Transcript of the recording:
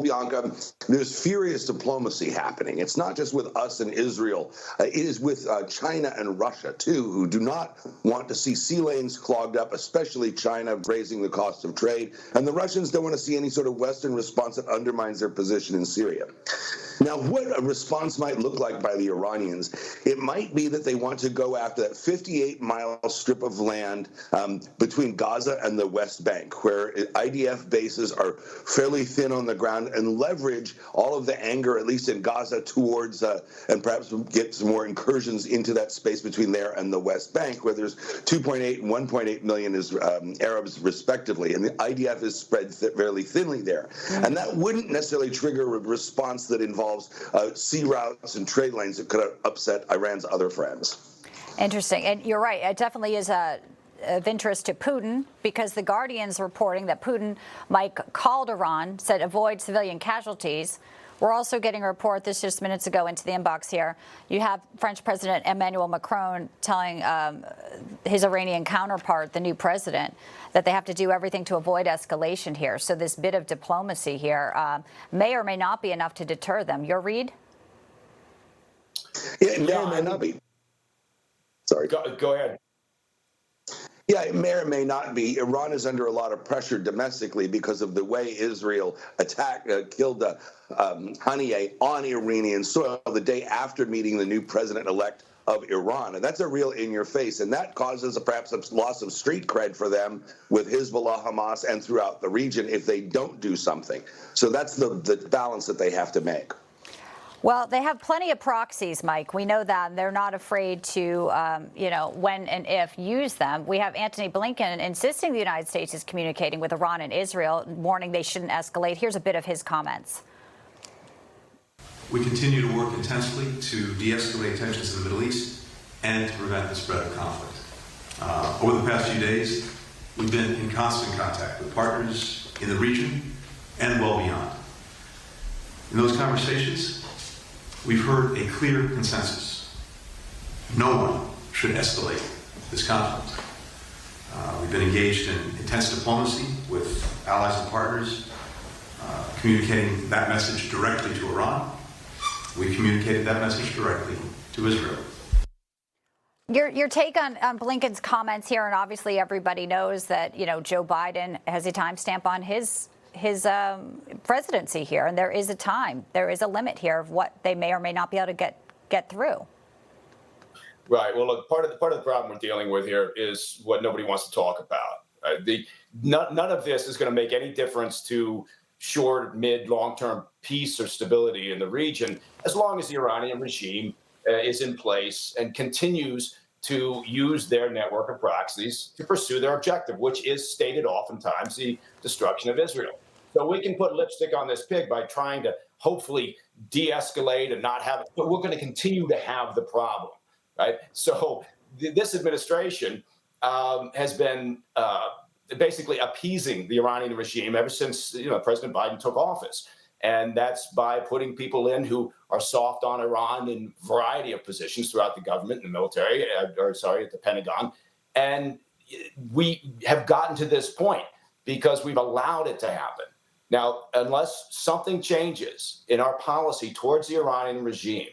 Bianca, there's furious diplomacy happening. It's not just with us and Israel. It is with China and Russia, too, who do not want to see sea lanes clogged up, especially China raising the cost of trade. And the Russians don't want to see any sort of Western response that undermines their position in Syria. Now, what a response might look like by the Iranians, it might be that they want to go after that 58-mile strip of land between Gaza and the West Bank, where IDF bases are fairly thin on the ground, and leverage all of the anger, at least in Gaza, towards and perhaps get some more incursions into that space between there and the West Bank, where there's 2.8 and 1.8 million Arabs, respectively, and the IDF is spread fairly thinly there. And that wouldn't necessarily trigger a response that involves sea routes and trade lanes that could upset Iran's other friends. Interesting. And you're right. It definitely is of interest to Putin, because The Guardian's reporting that Putin might called Iran, said avoid civilian casualties. We're also getting a report this just minutes ago into the inbox here. You have French President Emmanuel Macron telling his Iranian counterpart, the new president, that they have to do everything to avoid escalation here. So this bit of diplomacy here may or may not be enough to deter them. Your read? Yeah, it may or may not be. Sorry. Go ahead. Yeah, it may or may not be. Iran is under a lot of pressure domestically because of the way Israel killed Haniyeh on Iranian soil the day after meeting the new president-elect of Iran. And that's a real in-your-face. And that causes perhaps a loss of street cred for them with Hezbollah, Hamas, and throughout the region if they don't do something. So that's the balance that they have to make. Well, they have plenty of proxies, Mike. We know that. They're not afraid to, when and if use them. We have Antony Blinken insisting the United States is communicating with Iran and Israel, warning they shouldn't escalate. Here's a bit of his comments. We continue to work intensely to de-escalate tensions in the Middle East and to prevent the spread of conflict. Over the past few days, we've been in constant contact with partners in the region and well beyond. In those conversations, we've heard a clear consensus. No one should escalate this conflict. We've been engaged in intense diplomacy with allies and partners, communicating that message directly to Iran. We communicated that message directly to Israel. Your take on Blinken's comments here, and obviously everybody knows that, Joe Biden has a timestamp on his presidency here, and there is a limit here of what they may or may not be able to get through. Right. Well, look, part of the problem we're dealing with here is what nobody wants to talk about. None of this is going to make any difference to short, mid, long-term peace or stability in the region as long as the Iranian regime is in place and continues to use their network of proxies to pursue their objective, which is stated oftentimes the destruction of Israel. So we can put lipstick on this pig by trying to hopefully de-escalate and not have it, but we're going to continue to have the problem, right? So this administration has been basically appeasing the Iranian regime ever since President Biden took office. And that's by putting people in who are soft on Iran in a variety of positions throughout the government and the military, at the Pentagon. And we have gotten to this point because we've allowed it to happen. Now, unless something changes in our policy towards the Iranian regime,